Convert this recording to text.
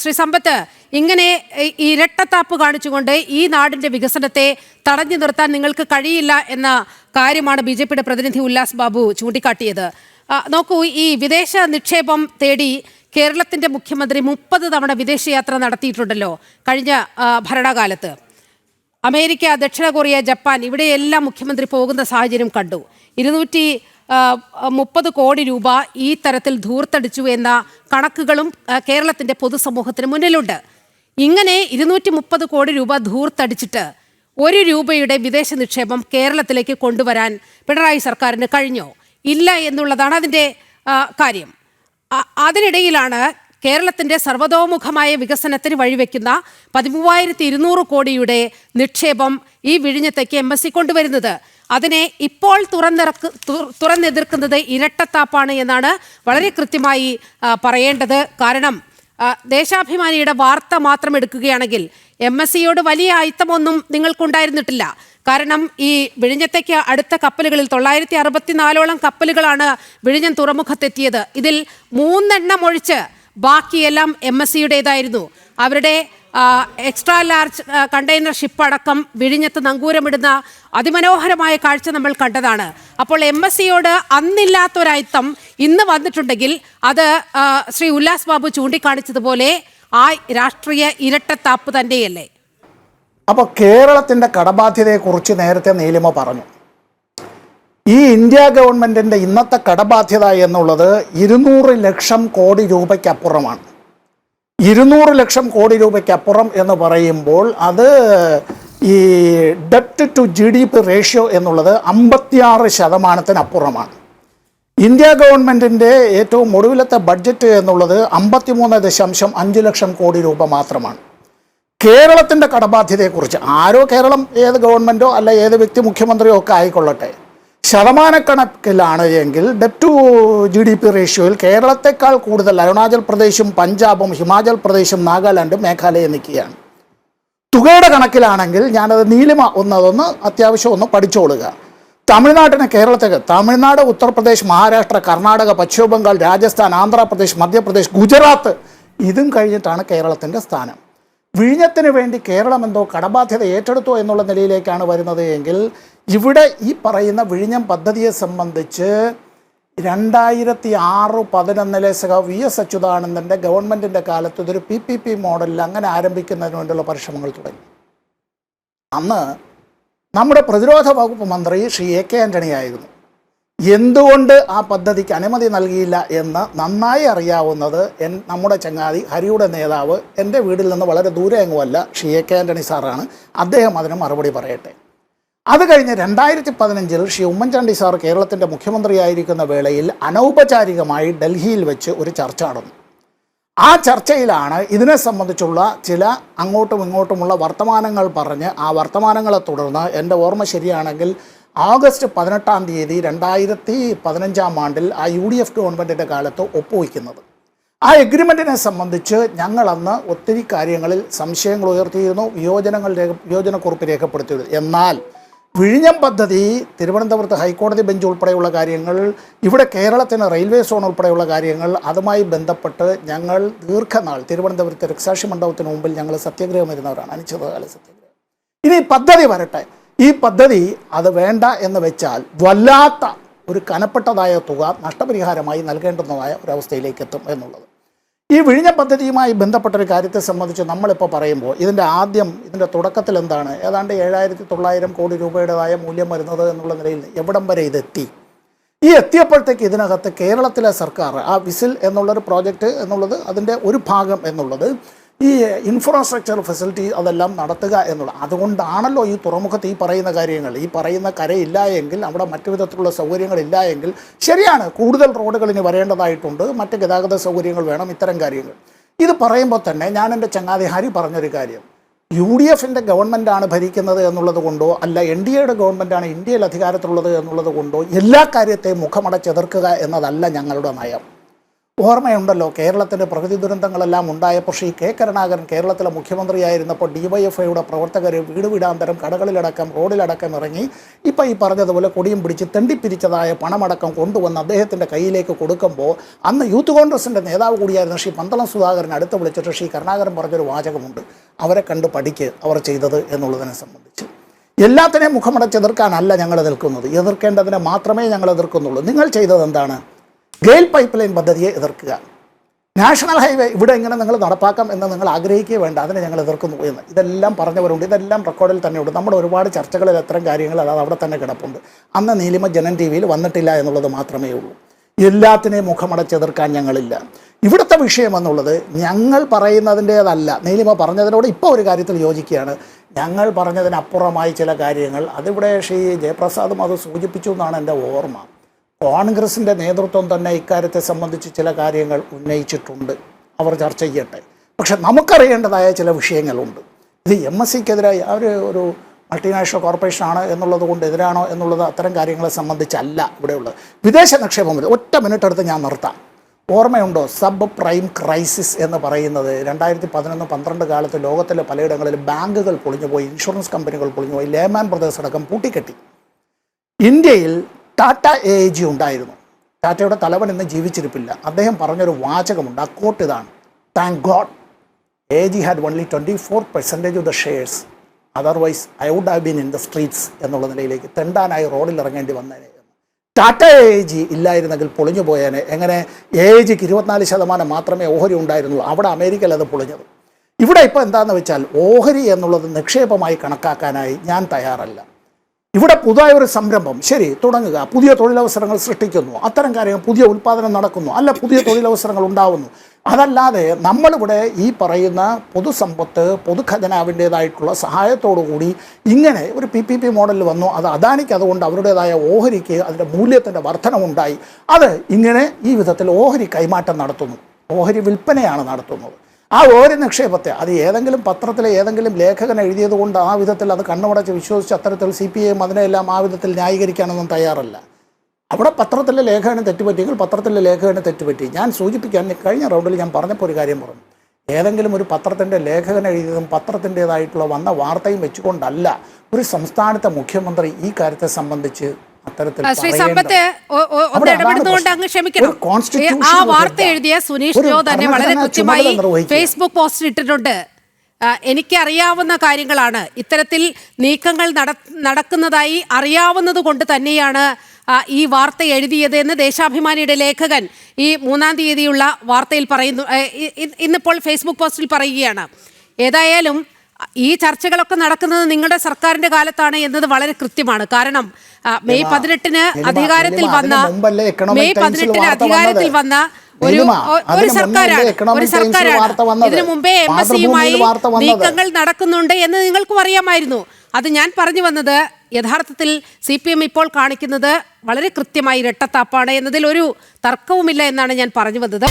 ശ്രീ സമ്പത്ത്, ഇങ്ങനെ ഇരട്ടത്താപ്പ് കാണിച്ചുകൊണ്ട് ഈ നാടിന്റെ വികസനത്തെ തടഞ്ഞു നിർത്താൻ നിങ്ങൾക്ക് കഴിയില്ല എന്ന കാര്യമാണ് ബി.ജെ.പിയുടെ പ്രതിനിധി ഉല്ലാസ് ബാബു ചൂണ്ടിക്കാട്ടിയത്. നോക്കൂ, ഈ വിദേശ നിക്ഷേപം തേടി കേരളത്തിന്റെ മുഖ്യമന്ത്രി 30 തവണ വിദേശയാത്ര നടത്തിയിട്ടുണ്ടല്ലോ കഴിഞ്ഞ ഭരണകാലത്ത്. അമേരിക്ക, ദക്ഷിണ കൊറിയ, ജപ്പാൻ ഇവിടെയെല്ലാം മുഖ്യമന്ത്രി പോകുന്ന സാഹചര്യം കണ്ടു. 230 കോടി രൂപ ഈ തരത്തിൽ ധൂർത്തടിച്ചു എന്ന കണക്കുകളും കേരളത്തിന്റെ പൊതുസമൂഹത്തിന് മുന്നിലുണ്ട്. ഇങ്ങനെ 230 കോടി രൂപ ധൂർത്തടിച്ചിട്ട് 1 രൂപയുടെ വിദേശ നിക്ഷേപം കേരളത്തിലേക്ക് കൊണ്ടുവരാൻ പിണറായി സർക്കാരിന് കഴിഞ്ഞോ? ഇല്ല എന്നുള്ളതാണ് അതിൻ്റെ കാര്യം. അതിനിടയിലാണ് കേരളത്തിന്റെ സർവതോമുഖമായ വികസനത്തിന് വഴിവെക്കുന്ന 13,200 കോടിയുടെ നിക്ഷേപം ഈ വിഴിഞ്ഞത്തേക്ക് MSC കൊണ്ടുവരുന്നത്. അതിനെ ഇപ്പോൾ തുറന്നെതിർക്കുന്നത് ഇരട്ടത്താപ്പാണ് എന്നാണ് വളരെ കൃത്യമായി പറയേണ്ടത്. കാരണം ദേശാഭിമാനിയുടെ വാർത്ത മാത്രം എടുക്കുകയാണെങ്കിൽ MSCയോട് വലിയ അയിത്തമൊന്നും നിങ്ങൾക്കുണ്ടായിരുന്നിട്ടില്ല. കാരണം ഈ വിഴിഞ്ഞത്തേക്ക് അടുത്ത കപ്പലുകളിൽ 964ഓളം കപ്പലുകളാണ് വിഴിഞ്ഞം തുറമുഖത്തെത്തിയത്. ഇതിൽ 3 എണ്ണം ഒഴിച്ച് ബാക്കിയെല്ലാം MSCയുടേതായിരുന്നു. അവരുടെ എക്സ്ട്രാ ലാർജ് കണ്ടെയ്നർ ഷിപ്പ് അടക്കം വിഴിഞ്ഞത്ത് നങ്കൂരമിടുന്ന അതിമനോഹരമായ കാഴ്ച നമ്മൾ കണ്ടതാണ്. അപ്പോൾ MSCയോട് അന്നില്ലാത്തൊരയിത്തം ഇന്ന് വന്നിട്ടുണ്ടെങ്കിൽ അത് ശ്രീ ഉല്ലാസ് ബാബു ചൂണ്ടിക്കാണിച്ചതുപോലെ ആ രാഷ്ട്രീയ ഇരട്ടത്താപ്പ് തന്നെയല്ലേ? അപ്പോൾ കേരളത്തിൻ്റെ കടബാധ്യതയെക്കുറിച്ച് നേരത്തെ നീലിമ പറഞ്ഞു. ഈ ഇന്ത്യ ഗവൺമെൻറ്റിൻ്റെ ഇന്നത്തെ കടബാധ്യത എന്നുള്ളത് 200 ലക്ഷം കോടി രൂപയ്ക്കപ്പുറമാണ്. 200 ലക്ഷം കോടി രൂപയ്ക്കപ്പുറം എന്ന് പറയുമ്പോൾ അത് ഈ ഡെറ്റ് ടു GDP റേഷ്യോ എന്നുള്ളത് 56%-അപ്പുറമാണ്. ഇന്ത്യ ഗവൺമെൻറ്റിൻ്റെ ഏറ്റവും ഒടുവിലത്തെ ബഡ്ജറ്റ് എന്നുള്ളത് 53.5 ലക്ഷം കോടി രൂപ മാത്രമാണ്. കേരളത്തിൻ്റെ കടബാധ്യതയെക്കുറിച്ച് കേരളം ഏത് ഗവൺമെൻറ്റോ അല്ല ഏത് വ്യക്തി മുഖ്യമന്ത്രിയോ ഒക്കെ ആയിക്കൊള്ളട്ടെ, ശതമാനക്കണക്കിലാണ് എങ്കിൽ ഡെറ്റ് ടു GDP റേഷ്യോയിൽ കേരളത്തെക്കാൾ കൂടുതൽ അരുണാചൽ പ്രദേശും പഞ്ചാബും ഹിമാചൽ പ്രദേശും നാഗാലാൻഡും മേഘാലയയും നിൽക്കുകയാണ്. തുകയുടെ കണക്കിലാണെങ്കിൽ ഞാനത് നീലിമ അതൊന്ന് അത്യാവശ്യം ഒന്ന് പഠിച്ചോളുക. തമിഴ്നാട്ടിന് കേരളത്തേക്ക് തമിഴ്നാട്, ഉത്തർപ്രദേശ്, മഹാരാഷ്ട്ര, കർണാടക, പശ്ചിമ ബംഗാൾ, രാജസ്ഥാൻ, ആന്ധ്രാപ്രദേശ്, മധ്യപ്രദേശ്, ഗുജറാത്ത് ഇതും കഴിഞ്ഞിട്ടാണ് കേരളത്തിൻ്റെ സ്ഥാനം. വിഴിഞ്ഞത്തിന് വേണ്ടി കേരളം എന്തോ കടബാധ്യത ഏറ്റെടുത്തോ എന്നുള്ള നിലയിലേക്കാണ് വരുന്നത് എങ്കിൽ ഇവിടെ ഈ പറയുന്ന വിഴിഞ്ഞം പദ്ധതിയെ സംബന്ധിച്ച് 2006-11 VS അച്യുതാനന്ദൻ്റെ ഗവൺമെൻറ്റിൻ്റെ കാലത്ത് ഇതൊരു PPP മോഡലിൽ അങ്ങനെ ആരംഭിക്കുന്നതിന് വേണ്ടിയുള്ള പരിശ്രമങ്ങൾ തുടങ്ങി. അന്ന് നമ്മുടെ പ്രതിരോധ വകുപ്പ് മന്ത്രി ശ്രീ AK ആൻ്റണി ആയിരുന്നു. എന്തുകൊണ്ട് ആ പദ്ധതിക്ക് അനുമതി നൽകിയില്ല എന്ന് നന്നായി അറിയാവുന്നത് നമ്മുടെ ചങ്ങാതി ഹരിയുടെ നേതാവ് എൻ്റെ വീട്ടിൽ നിന്ന് വളരെ ദൂരെ എങ്ങുമല്ല ശ്രീ AK ആൻ്റണി സാറാണ്. അദ്ദേഹം അതിന് മറുപടി പറയട്ടെ. അത് കഴിഞ്ഞ് 2015 ശ്രീ ഉമ്മൻചാണ്ടി സാർ കേരളത്തിൻ്റെ മുഖ്യമന്ത്രിയായിരിക്കുന്ന വേളയിൽ അനൗപചാരികമായി ഡൽഹിയിൽ വെച്ച് ഒരു ചർച്ച നടന്നു. ആ ചർച്ചയിലാണ് ഇതിനെ സംബന്ധിച്ചുള്ള ചില അങ്ങോട്ടും ഇങ്ങോട്ടുമുള്ള വർത്തമാനങ്ങൾ പറഞ്ഞ് ആ വർത്തമാനങ്ങളെ തുടർന്ന് എൻ്റെ ഓർമ്മ ശരിയാണെങ്കിൽ ഓഗസ്റ്റ് 18-ാം തീയതി 2015 ആ UDF ഗവൺമെൻറ്റിൻ്റെ കാലത്ത് ഒപ്പുവയ്ക്കുന്നത്. ആ എഗ്രിമെൻറ്റിനെ സംബന്ധിച്ച് ഞങ്ങളന്ന് ഒത്തിരി കാര്യങ്ങളിൽ സംശയങ്ങൾ ഉയർത്തിയിരുന്നു, വിയോജനക്കുറിപ്പ് രേഖപ്പെടുത്തിയിരുന്നു. എന്നാൽ വിഴിഞ്ഞം പദ്ധതി, തിരുവനന്തപുരത്ത് ഹൈക്കോടതി ബെഞ്ച് ഉൾപ്പെടെയുള്ള കാര്യങ്ങൾ, ഇവിടെ കേരളത്തിന് റെയിൽവേ സോൺ ഉൾപ്പെടെയുള്ള കാര്യങ്ങൾ, അതുമായി ബന്ധപ്പെട്ട് ഞങ്ങൾ ദീർഘനാൾ തിരുവനന്തപുരത്ത് രക്തസാക്ഷി മണ്ഡപത്തിന് മുമ്പിൽ ഞങ്ങൾ സത്യാഗ്രഹം വരുന്നവരാണ്, അനിശ്ചിതകാല സത്യാഗ്രഹം. ഇനി പദ്ധതി വരട്ടെ. ഈ പദ്ധതി അത് വേണ്ട എന്ന് വെച്ചാൽ വല്ലാത്ത ഒരു കനപ്പെട്ടതായ തുക നഷ്ടപരിഹാരമായി നൽകേണ്ടുന്നതായ ഒരവസ്ഥയിലേക്ക് എത്തും എന്നുള്ളത്. ഈ വിഴിഞ്ഞ പദ്ധതിയുമായി ബന്ധപ്പെട്ടൊരു കാര്യത്തെ സംബന്ധിച്ച് നമ്മളിപ്പോൾ പറയുമ്പോൾ ഇതിൻ്റെ തുടക്കത്തിൽ എന്താണ് ഏതാണ്ട് 7,900 കോടി രൂപയുടേതായ മൂല്യം വരുന്നത് എന്നുള്ള നിലയിൽ എവിടം വരെ ഇതെത്തി? ഈ എത്തിയപ്പോഴത്തേക്ക് ഇതിനകത്ത് കേരളത്തിലെ സർക്കാർ ആ വിസിൽ എന്നുള്ളൊരു പ്രോജക്റ്റ് എന്നുള്ളത് അതിൻ്റെ ഒരു ഭാഗം എന്നുള്ളത് ഈ ഇൻഫ്രാസ്ട്രക്ചർ ഫെസിലിറ്റി അതെല്ലാം നടത്തുക എന്നുള്ളത്. അതുകൊണ്ടാണല്ലോ ഈ തുറമുഖത്ത് ഈ പറയുന്ന കാര്യങ്ങൾ, ഈ പറയുന്ന കരയില്ല എങ്കിൽ, അവിടെ മറ്റു വിധത്തിലുള്ള സൗകര്യങ്ങളില്ല എങ്കിൽ, ശരിയാണ് കൂടുതൽ റോഡുകൾ ഇനി വരേണ്ടതായിട്ടുണ്ട്, മറ്റ് ഗതാഗത സൗകര്യങ്ങൾ വേണം, ഇത്തരം കാര്യങ്ങൾ. ഇത് പറയുമ്പോൾ തന്നെ ഞാൻ എൻ്റെ ചങ്ങാതി ഹരി പറഞ്ഞൊരു കാര്യം, UDFൻ്റെ ഗവൺമെൻറ്റാണ് ഭരിക്കുന്നത് എന്നുള്ളത് കൊണ്ടോ അല്ല NDAയുടെ ഗവൺമെൻറ്റാണ് ഇന്ത്യയിൽ അധികാരത്തിലുള്ളത് എന്നുള്ളത് കൊണ്ടോ എല്ലാ കാര്യത്തെയും മുഖമടച്ചെതിർക്കുക എന്നതല്ല ഞങ്ങളുടെ നയം. ഓർമ്മയുണ്ടല്ലോ, കേരളത്തിൻ്റെ പ്രകൃതി ദുരന്തങ്ങളെല്ലാം ഉണ്ടായപ്പോൾ ശ്രീ കെ കരുണാകരൻ കേരളത്തിലെ മുഖ്യമന്ത്രിയായിരുന്നപ്പോൾ DYFIയുടെ പ്രവർത്തകർ വീട് വീടാന്തരം കടകളിലടക്കം റോഡിലടക്കം ഇറങ്ങി ഇപ്പോൾ ഈ പറഞ്ഞതുപോലെ കൊടിയും പിടിച്ച് തെണ്ടിപ്പിരിച്ചതായ പണമടക്കം കൊണ്ടുവന്ന് അദ്ദേഹത്തിൻ്റെ കയ്യിലേക്ക് കൊടുക്കുമ്പോൾ അന്ന് യൂത്ത് കോൺഗ്രസിൻ്റെ നേതാവ് കൂടിയായിരുന്ന ശ്രീ പന്തളം സുധാകരൻ അടുത്ത് വിളിച്ചിട്ട് ശ്രീ കരുണാകരൻ പറഞ്ഞൊരു വാചകമുണ്ട്, അവരെ കണ്ട് പഠിക്ക് അവർ ചെയ്തത് എന്നുള്ളതിനെ സംബന്ധിച്ച്. എല്ലാത്തിനെയും മുഖമടച്ച് എതിർക്കാനല്ല ഞങ്ങൾ എതിർക്കുന്നത്, എതിർക്കേണ്ടതിനെ മാത്രമേ ഞങ്ങൾ എതിർക്കുന്നുള്ളൂ. നിങ്ങൾ ചെയ്തത് എന്താണ്? ഗെയിൽ പൈപ്പ് ലൈൻ പദ്ധതിയെ എതിർക്കുക. നാഷണൽ ഹൈവേ ഇവിടെ ഇങ്ങനെ നിങ്ങൾ നടപ്പാക്കാം എന്ന് നിങ്ങൾ ആഗ്രഹിക്കുകയേ വേണ്ട, അതിനെ ഞങ്ങൾ എതിർക്കുന്നു എന്ന്. ഇതെല്ലാം പറഞ്ഞവരുണ്ട്, ഇതെല്ലാം റെക്കോർഡിൽ തന്നെയുണ്ട്. നമ്മുടെ ഒരുപാട് ചർച്ചകളിൽ അത്തരം കാര്യങ്ങൾ അത് അവിടെ തന്നെ കിടപ്പുണ്ട്. അന്ന് നീലിമ ജനൻ TV വന്നിട്ടില്ല എന്നുള്ളത് മാത്രമേ ഉള്ളൂ. എല്ലാത്തിനെയും മുഖമടച്ചെതിർക്കാൻ ഞങ്ങളില്ല. ഇവിടുത്തെ വിഷയം എന്നുള്ളത് ഞങ്ങൾ പറയുന്നതിൻ്റേതല്ല. നീലിമ പറഞ്ഞതിനോട് ഇപ്പോൾ ഒരു കാര്യത്തിൽ യോജിക്കുകയാണ്. ഞങ്ങൾ പറഞ്ഞതിനപ്പുറമായി ചില കാര്യങ്ങൾ അതിവിടെ ശ്രീ ജയപ്രസാദും അത് സൂചിപ്പിച്ചു എന്നാണ് എൻ്റെ ഓർമ്മ. കോൺഗ്രസിൻ്റെ നേതൃത്വം തന്നെ ഇക്കാര്യത്തെ സംബന്ധിച്ച് ചില കാര്യങ്ങൾ ഉന്നയിച്ചിട്ടുണ്ട്. അവർ ചർച്ച ചെയ്യട്ടെ. പക്ഷെ നമുക്കറിയേണ്ടതായ ചില വിഷയങ്ങളുണ്ട്. ഇത് MSCക്കെതിരായി ഒരു മൾട്ടിനാഷണൽ കോർപ്പറേഷനാണ് എന്നുള്ളത് കൊണ്ട് എതിരാണോ എന്നുള്ളത് അത്തരം കാര്യങ്ങളെ സംബന്ധിച്ചല്ല ഇവിടെയുള്ളത്. വിദേശ നിക്ഷേപം ഒറ്റ മിനിറ്റ് എടുത്ത് ഞാൻ നിർത്താം. ഓർമ്മയുണ്ടോ സബ് പ്രൈം ക്രൈസിസ് എന്ന് പറയുന്നത്? 2011-12 കാലത്ത് ലോകത്തിലെ പലയിടങ്ങളിൽ ബാങ്കുകൾ പൊളിഞ്ഞുപോയി, ഇൻഷുറൻസ് കമ്പനികൾ പൊളിഞ്ഞുപോയി, ലേമാൻ ബ്രദേഴ്സ് അടക്കം പൂട്ടിക്കെട്ടി. ഇന്ത്യയിൽ ടാറ്റ AIG ഉണ്ടായിരുന്നു. ടാറ്റയുടെ തലവൻ ഇന്ന് ജീവിച്ചിരിപ്പില്ല. അദ്ദേഹം പറഞ്ഞൊരു വാചകമുണ്ട്, ആ കോട്ട് ഇതാണ്: thank God AIG had only 24% of the shares, otherwise I would have been in the streets എന്നുള്ള നിലയിലേക്ക് തെണ്ടാനായി റോഡിൽ ഇറങ്ങേണ്ടി വന്നേനെ. ടാറ്റ AIG ഇല്ലായിരുന്നെങ്കിൽ പൊളിഞ്ഞു പോയേനെ. എങ്ങനെ? AIGക്ക് 24% മാത്രമേ ഓഹരി ഉണ്ടായിരുന്നുള്ളൂ. അവിടെ അമേരിക്കയിൽ അത് പൊളിഞ്ഞത്. ഇവിടെ ഇപ്പോൾ എന്താണെന്ന് വെച്ചാൽ ഓഹരി എന്നുള്ളത് നിക്ഷേപമായി കണക്കാക്കാനായി ഞാൻ തയ്യാറല്ല. ഇവിടെ പുതിയ ഒരു സംരംഭം ശരി തുടങ്ങുക, പുതിയ തൊഴിലവസരങ്ങൾ സൃഷ്ടിക്കുന്നു, അത്തരം കാര്യങ്ങൾ, പുതിയ ഉൽപ്പാദനം നടക്കുന്നു, അല്ല പുതിയ തൊഴിലവസരങ്ങൾ ഉണ്ടാവുന്നു. അതല്ലാതെ നമ്മളിവിടെ ഈ പറയുന്ന പൊതുസമ്പത്ത് പൊതുഖജനാവിൻ്റേതായിട്ടുള്ള സഹായത്തോടുകൂടി ഇങ്ങനെ ഒരു PPP മോഡലിൽ വന്നു. അത് അദാനിക്ക് അതുകൊണ്ട് അവരുടേതായ ഓഹരിക്ക് അതിൻ്റെ മൂല്യത്തിൻ്റെ വർധനമുണ്ടായി. അത് ഇങ്ങനെ ഈ വിധത്തിൽ ഓഹരി കൈമാറ്റം നടത്തുന്നു, ഓഹരി വിൽപ്പനയാണ് നടത്തുന്നത്. ആ ഓഹരി നിക്ഷേപത്തെ അത് ഏതെങ്കിലും പത്രത്തിലെ ഏതെങ്കിലും ലേഖകൻ എഴുതിയത് കൊണ്ട് ആ വിധത്തിൽ അത് കണ്ണുമടച്ച് വിശ്വസിച്ച് അത്തരത്തിൽ CPIM അതിനെല്ലാം ആ വിധത്തിൽ ന്യായീകരിക്കാനൊന്നും തയ്യാറല്ല. അവിടെ പത്രത്തിലെ ലേഖകന് തെറ്റുപറ്റിയെങ്കിൽ പത്രത്തിലെ ലേഖകന് തെറ്റുപറ്റി. ഞാൻ സൂചിപ്പിക്കാൻ കഴിഞ്ഞ റൗണ്ടിൽ ഞാൻ പറഞ്ഞപ്പോൾ ഒരു കാര്യം പറഞ്ഞു. ഏതെങ്കിലും ഒരു പത്രത്തിൻ്റെ ലേഖകൻ എഴുതിയതും പത്രത്തിൻ്റേതായിട്ടുള്ള വന്ന വാർത്തയും വെച്ചുകൊണ്ടല്ല ഒരു സംസ്ഥാനത്തെ മുഖ്യമന്ത്രി ഈ കാര്യത്തെ സംബന്ധിച്ച് അത്തരത്തിൽ ശ്രീ സമ്പത്ത് ഒന്ന് ഇടപെടുന്നതുകൊണ്ട് അങ്ങ് ക്ഷമിക്കണം. ആ വാർത്ത എഴുതിയ സുനീഷ് ജോ തന്നെ വളരെ കൃത്യമായി ഫേസ്ബുക്ക് പോസ്റ്റിൽ ഇട്ടിട്ടുണ്ട്. എനിക്കറിയാവുന്ന കാര്യങ്ങളാണ്, ഇത്തരത്തിൽ നീക്കങ്ങൾ നടക്കുന്നതായി അറിയാവുന്നത് കൊണ്ട് തന്നെയാണ് ഈ വാർത്ത എഴുതിയത് എന്ന് ദേശാഭിമാനിയുടെ ലേഖകൻ ഈ 3-ാം തീയതിയുള്ള വാർത്തയിൽ പറയുന്നു, ഇന്നിപ്പോൾ ഫേസ്ബുക്ക് പോസ്റ്റിൽ പറയുകയാണ്. ഏതായാലും ഈ ചർച്ചകളൊക്കെ നടക്കുന്നത് നിങ്ങളുടെ സർക്കാരിന്റെ കാലത്താണ് എന്നത് വളരെ കൃത്യമാണ്. കാരണം മെയ് 18 അധികാരത്തിൽ വന്ന ഒരു സർക്കാരാണ്. ഇതിനു മുമ്പേ MSCയുമായി നീക്കങ്ങൾ നടക്കുന്നുണ്ട് എന്ന് നിങ്ങൾക്കും അറിയാമായിരുന്നു. അത് ഞാൻ പറഞ്ഞു വന്നത് യഥാർത്ഥത്തിൽ CPM ഇപ്പോൾ കാണിക്കുന്നത് വളരെ കൃത്യമായി ഇരട്ടത്താപ്പാണ് എന്നതിൽ ഒരു തർക്കവുമില്ല എന്നാണ് ഞാൻ പറഞ്ഞു വന്നത്.